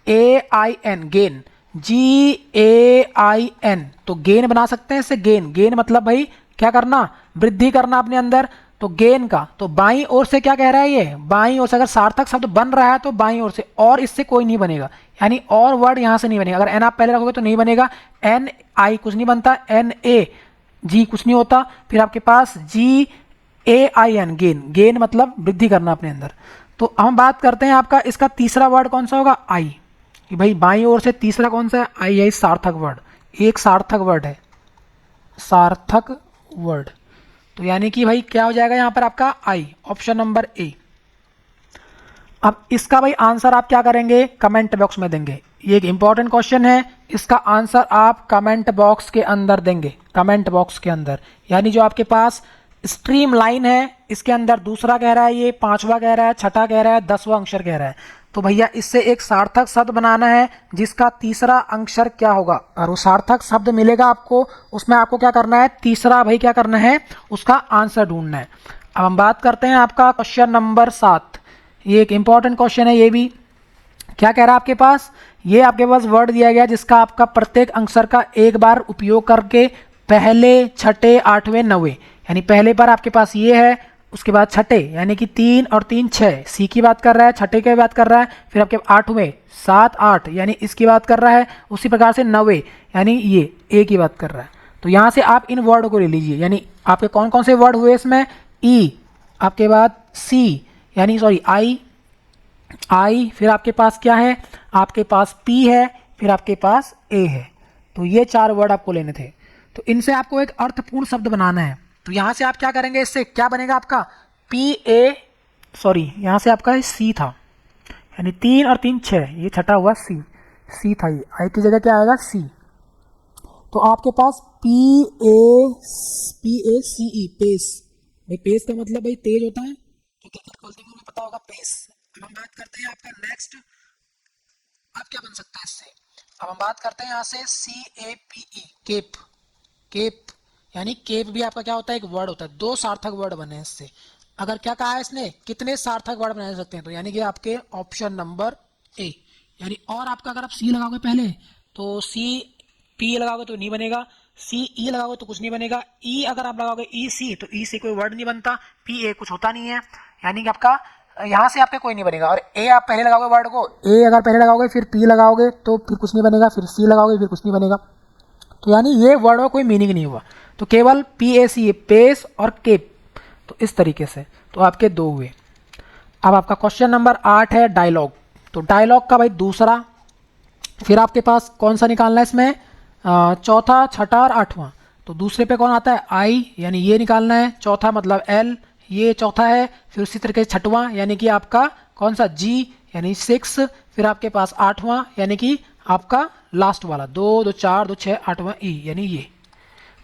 GAIN, गेन, GAIN, तो गेन बना सकते हैं इससे, गेन, गेन मतलब भाई क्या करना, वृद्धि करना अपने अंदर, तो गेन का। तो बाईं ओर से क्या कह रहा है ये, बाईं ओर से अगर सार्थक शब्द बन रहा है तो बाईं ओर से, और इससे कोई नहीं बनेगा, यानी और वर्ड यहां से नहीं बनेगा। अगर एन आप पहले रखोगे तो नहीं बनेगा, NI कुछ नहीं बनता, NA जी कुछ नहीं होता, फिर आपके पास GAIN, गेन, गेन मतलब वृद्धि करना अपने अंदर। तो हम बात करते हैं आपका इसका तीसरा वर्ड कौन सा होगा, आई, कि भाई बाईं ओर से तीसरा कौन सा है, आई है, सार्थक वर्ड, एक सार्थक वर्ड है, सार्थक वर्ड। तो यानी कि भाई क्या हो जाएगा यहाँ पर आपका आई, ऑप्शन नंबर ए। अब इसका भाई आंसर आप क्या करेंगे, कमेंट बॉक्स में देंगे। ये एक इंपॉर्टेंट क्वेश्चन है, इसका आंसर आप कमेंट बॉक्स के अंदर देंगे, कमेंट बॉक्स के अंदर। यानी जो आपके पास स्ट्रीम लाइन है इसके अंदर दूसरा कह रहा है, ये पांचवा कह रहा है, छठा कह रहा है, 10वां अक्षर कह रहा है, तो भैया इससे एक सार्थक शब्द बनाना है जिसका तीसरा अक्षर क्या होगा, और वो सार्थक शब्द मिलेगा आपको, उसमें आपको क्या करना है, तीसरा भाई क्या करना है, उसका आंसर ढूंढना है। अब हम बात करते हैं आपका क्वेश्चन नंबर 7। ये एक इंपॉर्टेंट क्वेश्चन है, ये भी क्या कह रहा है आपके पास, ये आपके पास वर्ड दिया गया जिसका आपका प्रत्येक अक्षर का एक बार उपयोग करके पहले, छठे, आठवें, नवे, यानी पहले बार आपके पास ये है, उसके बाद छठे यानी कि 3 और 3 6, सी की बात कर रहा है, छठे की बात कर रहा है, फिर आपके आठवें 7 8 यानी इसकी बात कर रहा है, उसी प्रकार से नवे यानी ये ए की बात कर रहा है। तो यहाँ से आप इन वर्ड को ले लीजिए, यानी आपके कौन कौन से वर्ड हुए इसमें, ई, आपके बाद सी यानी सॉरी आई, फिर आपके पास क्या है, आपके पास पी है, फिर आपके पास ए है। तो ये 4 वर्ड आपको लेने थे। तो इनसे आपको एक अर्थपूर्ण शब्द बनाना है। तो यहां से आप क्या करेंगे, इससे क्या बनेगा आपका यहां से आपका सी था, यानी 3 और 3 6, ये छठा हुआ सी था, ये आई की जगह क्या आएगा सी। तो आपके पास PACE, पेस, भाई पेस का मतलब भाई तेज होता है, तो क्रिकेट खेलते हुए पता होगा पेस। अब हम बात करते हैं आपका नेक्स्ट, अब क्या बन सकता है इससे, अब हम बात करते हैं यहाँ से CAPE, केप। केप यानी केप भी आपका क्या होता है, एक वर्ड होता है। दो सार्थक वर्ड बने हैं इससे। अगर क्या कहा है इसने, कितने सार्थक वर्ड बनाए जा सकते हैं, तो यानी कि आपके ऑप्शन नंबर ए। यानी और आपका अगर आप सी लगाओगे पहले तो सी पी लगाओगे तो नहीं बनेगा, सी ई लगाओगे तो कुछ नहीं बनेगा, ई अगर आप लगाओगे ई सी तो ई से कोई वर्ड नहीं बनता, पी ए कुछ होता नहीं है, यानी कि आपका यहाँ से आपके कोई नहीं बनेगा। और ए आप पहले लगाओगे वर्ड को, ए अगर पहले लगाओगे फिर पी लगाओगे तो फिर कुछ नहीं बनेगा, फिर सी लगाओगे फिर कुछ नहीं बनेगा। तो यानी ये वर्ड में कोई मीनिंग नहीं हुआ, तो केवल पी ए सी, पेस और केप। तो इस तरीके से तो आपके दो हुए। अब आपका क्वेश्चन नंबर 8 है डायलॉग। तो डायलॉग का भाई दूसरा, फिर आपके पास कौन सा निकालना है इसमें, चौथा, छठा और आठवां। तो दूसरे पे कौन आता है, आई, यानी ये निकालना है। चौथा मतलब एल, ये चौथा है। फिर उसी तरीके से छठवां यानी कि आपका कौन सा, जी, यानी 6। फिर आपके पास आठवां यानी कि आपका लास्ट वाला, 2 2 4 2 6 आठवां ई, यानी ये।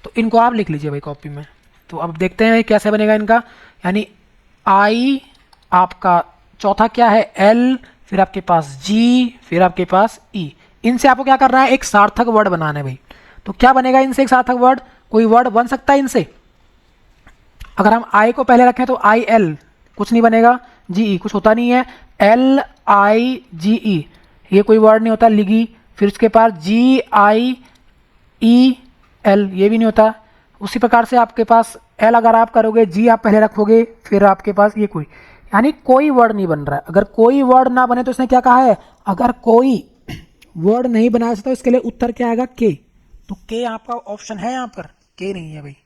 तो इनको आप लिख लीजिए भाई कॉपी में। तो अब देखते हैं कैसे बनेगा इनका। यानी आई, आपका चौथा क्या है, एल, फिर आपके पास जी, फिर आपके पास ई। इनसे आपको क्या करना है, एक सार्थक वर्ड बनाना है भाई। तो क्या बनेगा इनसे एक सार्थक वर्ड, कोई वर्ड बन सकता है इनसे। अगर हम आई को पहले रखें तो आई एल कुछ नहीं बनेगा, जी ई कुछ होता नहीं है, एल आई जी ई ये कोई वर्ड नहीं होता, लिगी। फिर उसके पास जी आई ई एल ये भी नहीं होता। उसी प्रकार से आपके पास एल अगर आप करोगे, जी आप पहले रखोगे, फिर आपके पास ये कोई, यानी कोई वर्ड नहीं बन रहा है। अगर कोई वर्ड ना बने तो इसने क्या कहा है, अगर कोई वर्ड नहीं बना सकता तो इसके लिए उत्तर क्या आएगा, के। तो के आपका ऑप्शन है यहाँ पर, के नहीं है भाई।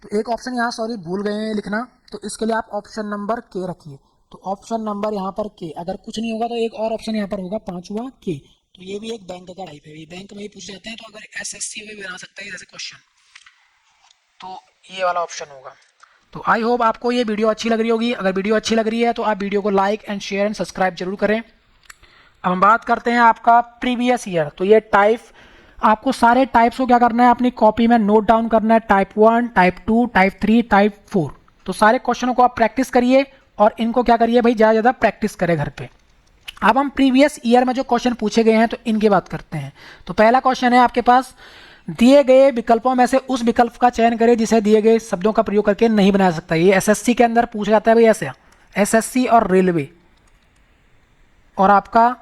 तो एक ऑप्शन यहाँ सॉरी भूल गए हैं लिखना, तो इसके लिए आप ऑप्शन नंबर के रखिए। तो ऑप्शन नंबर यहाँ पर के, अगर कुछ नहीं होगा तो एक और ऑप्शन यहाँ पर होगा, पांचवा के। तो ये भी एक बैंक का टाइप है, बैंक में ही पूछ जाते हैं, तो अगर एसएससी में भी बना सकता है जैसे क्वेश्चन, तो ये वाला ऑप्शन होगा। तो आई होप आपको ये वीडियो अच्छी लग रही होगी। अगर वीडियो अच्छी लग रही है तो आप वीडियो को like and share and subscribe जरूर करें। अब हम बात करते हैं आपका प्रीवियस ईयर। तो ये टाइप, आपको सारे टाइप्स को क्या करना है, अपनी कॉपी में नोट डाउन करना है। Type 1, type 2, type 3, type 4। तो सारे क्वेश्चनों को आप प्रैक्टिस करिए और इनको क्या करिए भाई, ज़्यादा ज़्यादा प्रैक्टिस करें घर पे। अब हम प्रीवियस ईयर में जो क्वेश्चन पूछे गए हैं तो इनकी बात करते हैं। तो पहला क्वेश्चन है आपके पास, दिए गए विकल्पों में से उस विकल्प का चयन करें जिसे दिए गए शब्दों का प्रयोग करके नहीं बनाया जा सकता। ये एसएससी के अंदर पूछा जाता है भाई ऐसे, एसएससी और रेलवे। और आपका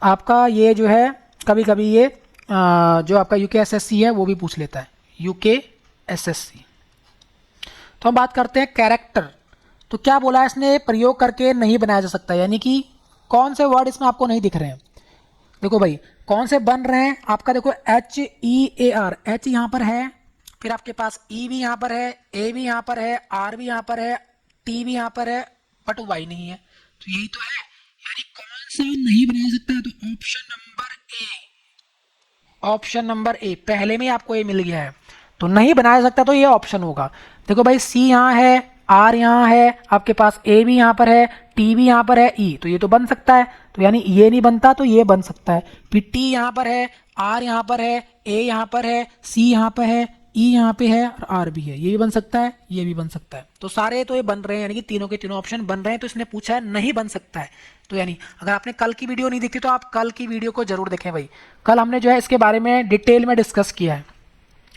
आपका ये जो है कभी कभी ये जो आपका यूके एसएससी है वो भी पूछ लेता है, यूके एसएससी। तो हम बात करते हैं कैरेक्टर। तो क्या बोला है इसने, प्रयोग करके नहीं बनाया जा सकता, यानी कि कौन से वर्ड इसमें आपको नहीं दिख रहे हैं। देखो भाई कौन से बन रहे हैं आपका, देखो H E A R, H यहाँ पर है, फिर आपके पास ई भी यहाँ पर है, ए भी यहाँ पर है, आर भी यहाँ पर है, टी भी यहाँ पर है, बट वाई नहीं है। तो यही तो है, यानी कौन सा नहीं बना सकता है, तो option number A. Option number A पहले में आपको ये मिल गया है, तो नहीं बनाया सकता तो ये ऑप्शन होगा। देखो भाई सी यहाँ है, आर यहाँ है, आपके पास ए भी यहाँ पर है, टी भी यहाँ पर है, ई, तो ये तो बन सकता है। तो यानी ये नहीं बनता तो ये बन सकता है। फिर टी यहाँ पर है, आर यहाँ पर है, ए यहाँ पर है, सी यहाँ पर है, ई यहाँ पे है और आर भी है, ये भी बन सकता है, ये भी बन सकता है। तो सारे तो ये बन रहे हैं, यानी कि तीनों के तीनों ऑप्शन बन रहे हैं। तो इसने पूछा है नहीं बन सकता है। तो यानी अगर आपने कल की वीडियो नहीं देखी तो आप कल की वीडियो को जरूर देखें भाई, कल हमने जो है इसके बारे में डिटेल में डिस्कस किया है।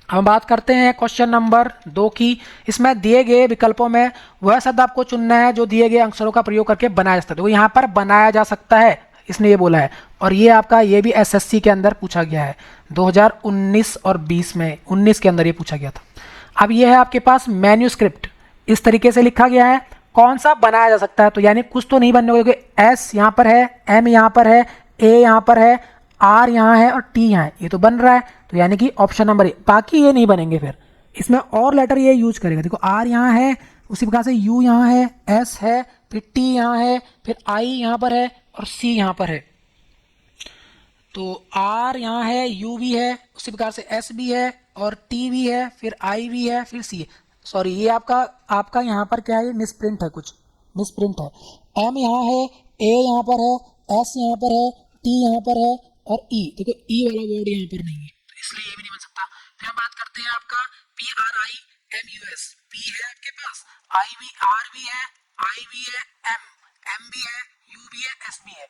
हम बात करते हैं क्वेश्चन नंबर 2 की। इसमें दिए गए विकल्पों में वह शब्द आपको चुनना है जो दिए गए अक्षरों का प्रयोग करके बनाया जा सकता है। तो यहाँ पर बनाया जा सकता है इसने ये बोला है, और ये आपका ये भी एसएससी के अंदर पूछा गया है 2019 और 20 में, 19 के अंदर ये पूछा गया था। अब ये है आपके पास मैन्यूस्क्रिप्ट, इस तरीके से लिखा गया है, कौन सा बनाया जा सकता है। तो यानी कुछ तो नहीं बनने होगा, क्योंकि एस यहाँ पर है, एम यहाँ पर है, ए यहाँ पर है, आर यहाँ है और टी यहाँ है, ये तो बन रहा है। तो यानी कि ऑप्शन नंबर ए, बाकी ये नहीं बनेंगे। फिर इसमें और लेटर ये यूज करेगा, देखो आर यहाँ है, उसी प्रकार से यू यहाँ है, एस है, फिर टी यहाँ है, फिर आई यहाँ पर है और सी यहाँ पर है। तो आर यहाँ है, यू भी है, उसी प्रकार से एस भी है और टी भी है, फिर आई भी है, फिर सी है। सॉरी ये आपका आपका यहाँ पर क्या है, मिसप्रिंट है, कुछ मिसप्रिंट है। एम यहाँ है, ए यहाँ पर है, एस यहाँ पर है, टी यहाँ पर है और ई, देखो ई वाला वर्ड यहाँ पर नहीं है, तो इसलिए ये भी नहीं बन सकता। फिर हम बात करते हैं आपका P R I am U S, P है आपके पास, आई भी, आर भी है, आई भी है, एम भी है, यू भी है, एस भी है।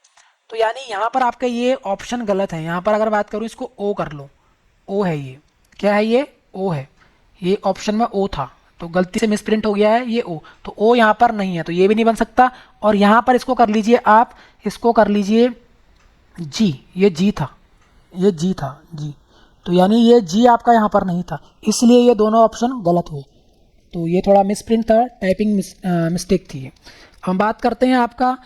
तो यानी यहाँ पर आपका ये ऑप्शन गलत है। यहाँ पर अगर बात करूँ इसको ओ कर लो, ओ है ये, क्या है ये, ओ है, ये ऑप्शन में ओ था तो गलती से मिसप्रिंट हो गया है ये ओ, तो ओ यहाँ पर नहीं है तो ये भी नहीं बन सकता। और यहाँ पर इसको कर लीजिए आप, इसको कर लीजिए जी, ये जी था, ये जी था जी, तो यानी ये जी आपका यहाँ पर नहीं था, इसलिए ये दोनों ऑप्शन गलत हुए। तो ये थोड़ा मिसप्रिंट था, टाइपिंग मिस्टेक थी ये। हम बात करते हैं आपका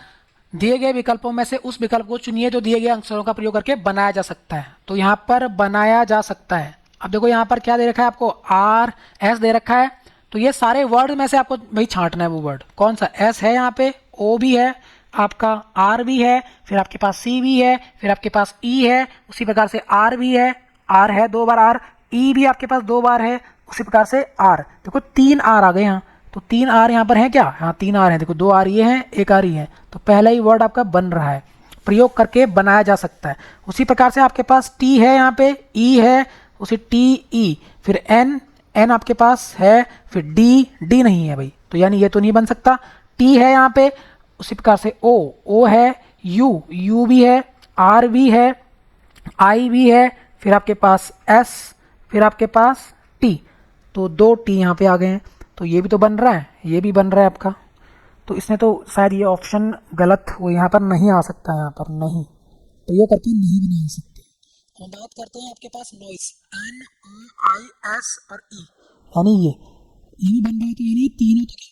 दिए गए विकल्पों में से उस विकल्प को चुनिए जो दिए गए अक्षरों का प्रयोग करके बनाया जा सकता है। तो यहाँ पर बनाया जा सकता है, अब देखो यहाँ पर क्या दे रखा है आपको, आर एस दे रखा है, तो ये सारे वर्ड में से आपको भाई छांटना है वो वर्ड कौन सा, एस है यहाँ पे, ओ भी है आपका, आर भी है, फिर आपके पास सी भी है, फिर आपके पास ई है, उसी प्रकार से आर भी है, आर है 2 बार, आर ई भी आपके पास 2 बार है, उसी प्रकार से आर, देखो 3 आर आ गए यहाँ, तो 3 आर यहाँ पर है क्या, हाँ 3 आर है, देखो 2 आर ये है, 1 आर ये है, तो पहला ही वर्ड आपका बन रहा है, प्रयोग करके बनाया जा सकता है। उसी प्रकार से आपके पास टी है यहाँ पे, ई है, उसी टी ई, फिर एन, एन आपके पास है, फिर डी, डी नहीं है भाई, तो यानी ये तो नहीं बन सकता। टी है यहाँ पे, उसी प्रकार से ओ, ओ है, यू, यू भी है, आर भी है, आई भी है, फिर आपके पास एस, फिर आपके पास टी, तो 2 टी यहाँ पे आ गए हैं, तो ये भी तो बन रहा है, ये भी बन रहा है आपका, तो इसमें तो शायद ये ऑप्शन गलत हो, यहाँ पर नहीं आ सकता, यहाँ पर नहीं, तो ये करके नहीं बना सकते। हम बात करते हैं आपके पास noise, N O I S और ई, यानी ये भी बन रहा है, तो यानी तीनों तो क्या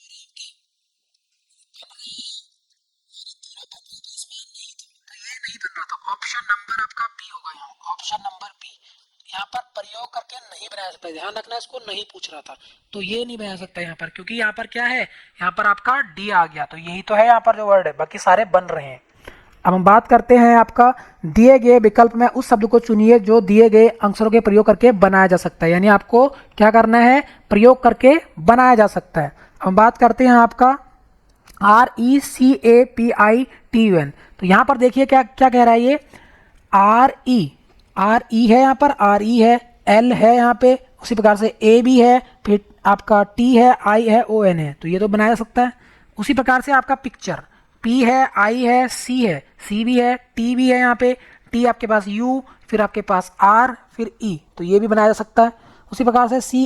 नहीं बन रहा था, ऑप्शन नंबर आपका बी होगा, यहाँ ऑप्शन नंबर बी, यहाँ पर प्रयोग करके नहीं बनाया सकता, ध्यान रखना इसको नहीं पूछ रहा था, तो ये नहीं बना सकता यहाँ पर, क्योंकि यहाँ पर क्या है, यहाँ पर आपका डी आ गया, तो यही तो है यहाँ पर जो वर्ड है, बाकी सारे बन रहे हैं। अब हम बात करते हैं आपका दिए गए विकल्प में उस शब्द को चुनिए जो दिए गए अक्षरों के प्रयोग करके बनाया जा सकता है, यानी आपको क्या करना है, प्रयोग करके बनाया जा सकता है। हम बात करते हैं आपका RECAPITUN, तो यहाँ पर देखिए क्या क्या कह रहा है ये, आर ई है यहाँ पर, आर ई है, एल है यहाँ पे, उसी प्रकार से ए भी है, फिर आपका टी है, आई है, ओ एन है, तो ये तो बनाया जा सकता है। उसी प्रकार से आपका पिक्चर, पी है, आई है, सी भी है, टी भी है यहाँ पे, टी आपके पास यू, फिर आपके पास आर, फिर ई, तो ये भी बनाया जा सकता है। उसी प्रकार से सी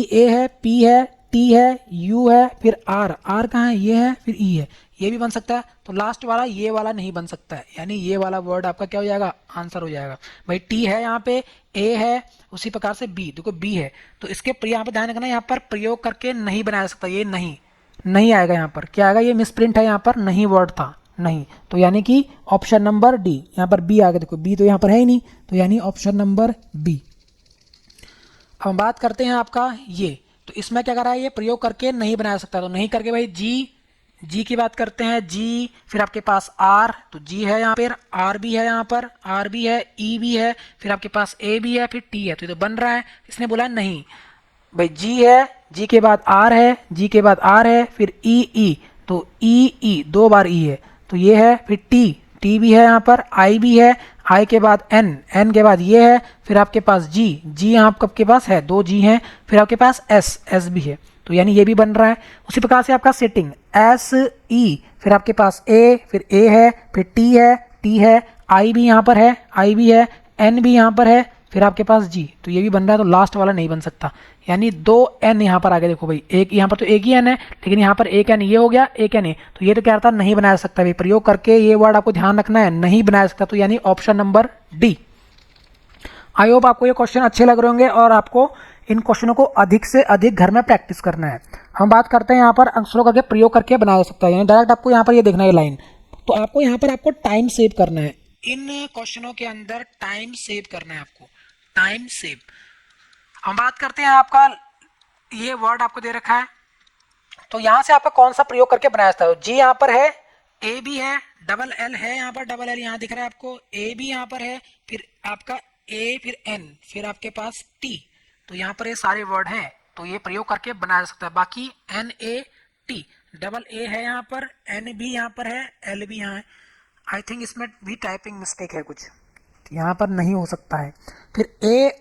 ए है, पी है, टी है, यू है, फिर आर, आर कहाँ है, ये है, फिर ई है, ये भी बन सकता है। तो लास्ट वाला ये वाला नहीं बन सकता है, यानी ये वाला वर्ड आपका क्या हो जाएगा, आंसर हो जाएगा भाई। टी है यहाँ पे, ए है, उसी प्रकार से बी, देखो बी है, तो इसके यहाँ पे ध्यान रखना, यहाँ पर प्रयोग करके नहीं बनाया सकता, ये नहीं नहीं आएगा, यहाँ पर क्या आएगा, ये मिसप्रिंट है, यहाँ पर नहीं वर्ड था नहीं, तो यानी कि ऑप्शन नंबर डी, यहाँ पर बी आ गया, देखो बी तो यहाँ पर है ही नहीं, तो यानी ऑप्शन नंबर बी। हम बात करते हैं आपका ये, तो इसमें क्या करा है, ये प्रयोग करके नहीं बनाया सकता, तो नहीं करके भाई जी, जी की बात करते हैं, जी, फिर आपके पास आर, तो जी है यहाँ पर, आर भी है यहाँ पर, आर भी है, ई भी है, फिर आपके पास ए भी है, फिर टी है, तो ये तो बन रहा है। इसने बोला नहीं भाई, जी है, जी के बाद आर है, जी के बाद आर है, फिर ई, तो ई 2 बार ई है, तो ये है, फिर टी, टी भी है यहाँ पर, आई भी है, आई के बाद एन, एन के बाद ये है, फिर आपके पास जी, जी यहाँ आपके पास है, 2 जी हैं, फिर आपके पास एस, एस भी है, तो यानी ये भी बन रहा है। उसी प्रकार से आपका सेटिंग, एस ई, फिर आपके पास ए, फिर ए है, फिर टी है, आई भी यहाँ पर है, आई भी है, एन भी यहाँ पर है, फिर आपके पास जी, तो ये भी बन रहा है, तो लास्ट वाला नहीं बन सकता, यानी 2 एन यहाँ पर आ गया, देखो भाई एक यहाँ पर तो एक ही एन है, लेकिन यहाँ पर एक एन ये हो गया, एक एन है, तो ये तो क्या था, नहीं बनाया सकता भाई, प्रयोग करके ये वर्ड आपको ध्यान रखना है, नहीं बनाया सकता, तो यानी option number D. I hope आपको ये क्वेश्चन अच्छे लग रहे होंगे और आपको इन क्वेश्चनों को अधिक से अधिक घर में प्रैक्टिस करना है। हम बात करते हैं यहाँ पर अक्षरों करके प्रयोग करके बनाया जा सकता है, यानी डायरेक्ट आपको यहाँ पर ये देखना है लाइन, तो आपको यहाँ पर आपको टाइम सेव करना है, इन क्वेश्चनों के अंदर टाइम सेव करना है आपको, टाइम सेव। हम बात करते हैं आपका ये वर्ड आपको दे रखा है, तो यहाँ से आपका कौन सा प्रयोग करके बनाया जाता है, जी यहाँ पर है, ए भी है, डबल एल है यहाँ पर, डबल एल यहाँ दिख रहा है आपको, ए भी यहाँ पर है, फिर आपका ए, फिर एन, फिर आपके पास टी, तो यहाँ पर ये सारे वर्ड हैं, तो ये प्रयोग करके बनाया जा सकता है। बाकी N A T, double A है यहाँ पर, एन भी यहाँ पर है, एल भी यहाँ है, आई थिंक इसमें भी टाइपिंग मिस्टेक है कुछ, यहाँ पर नहीं हो सकता है। फिर ए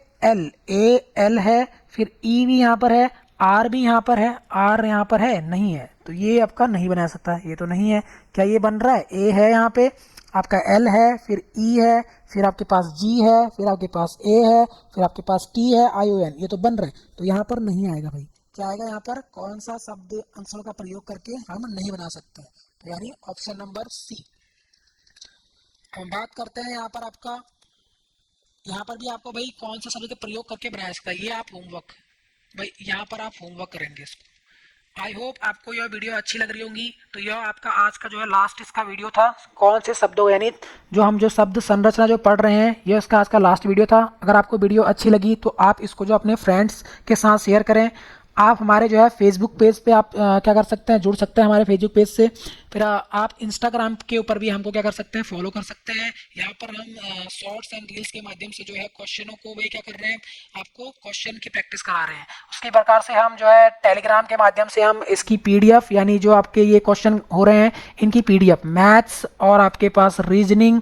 एल है, फिर ई भी यहाँ पर है, आर भी यहाँ पर है, आर यहाँ पर है नहीं है, तो ये आपका नहीं बना सकता, ये तो नहीं है। क्या ये बन रहा है, ए है यहाँ पे, आपका L है, फिर E है, फिर आपके पास G है, फिर आपके पास A है, फिर आपके पास T है, ION, ये तो बन रहे हैं। तो यहाँ पर नहीं आएगा भाई। क्या आएगा यहाँ पर? कौन सा शब्द अंशों का प्रयोग करके हम नहीं बना सकते हैं, तो यानी ऑप्शन नंबर सी। हम बात करते हैं यहाँ पर आपका, यहाँ पर भी आपको भाई कौन सा शब्द का प्रयोग करके बनाया सकता है, ये आप होमवर्क, भाई यहाँ पर आप होमवर्क करेंगे इसको। आई होप आपको यह वीडियो अच्छी लग रही होंगी। तो यह आपका आज का जो है लास्ट इसका वीडियो था, कौन से शब्दों यानी जो शब्द संरचना जो पढ़ रहे हैं, यह इसका आज का लास्ट वीडियो था। अगर आपको वीडियो अच्छी लगी तो आप इसको जो अपने फ्रेंड्स के साथ शेयर करें। आप हमारे जो है फेसबुक पेज पे आप क्या कर सकते हैं, जुड़ सकते हैं हमारे फेसबुक पेज से। फिर आप इंस्टाग्राम के ऊपर भी हमको क्या कर सकते हैं, फॉलो कर सकते हैं। यहाँ पर हम शॉर्ट्स एंड रील्स के माध्यम से जो है क्वेश्चनों को वही क्या कर रहे हैं, आपको क्वेश्चन की प्रैक्टिस करा रहे हैं। उसी प्रकार से हम जो है टेलीग्राम के माध्यम से हम इसकी पीडीएफ यानी जो आपके ये क्वेश्चन हो रहे हैं इनकी पीडीएफ, मैथ्स और आपके पास रीजनिंग,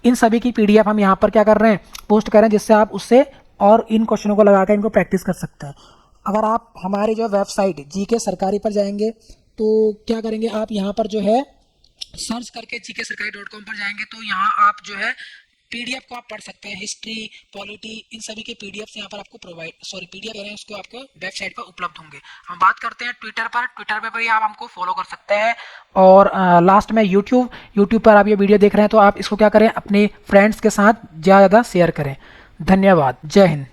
इन सभी की पीडीएफ हम यहाँ पर क्या कर रहे हैं, पोस्ट कर रहे हैं, जिससे आप उससे और इन क्वेश्चनों को लगाकर इनको प्रैक्टिस कर सकते हैं। अगर आप हमारे जो वेबसाइट जीके सरकारी पर जाएंगे तो क्या करेंगे, आप यहाँ पर जो है सर्च करके gksarkari.com पर जाएंगे तो यहाँ आप जो है पीडीएफ को आप पढ़ सकते हैं। हिस्ट्री, पॉलिटी, इन सभी के पीडीएफ यहाँ पर आपको पीडीएफ हैं उसको आपको वेबसाइट पर उपलब्ध होंगे। हम बात करते हैं ट्विटर पे भी आप हमको फॉलो कर सकते हैं। और लास्ट में यूट्यूब पर आप ये वीडियो देख रहे हैं तो आप इसको क्या करें, अपने फ्रेंड्स के साथ ज़्यादा शेयर करें। धन्यवाद। जय हिंद।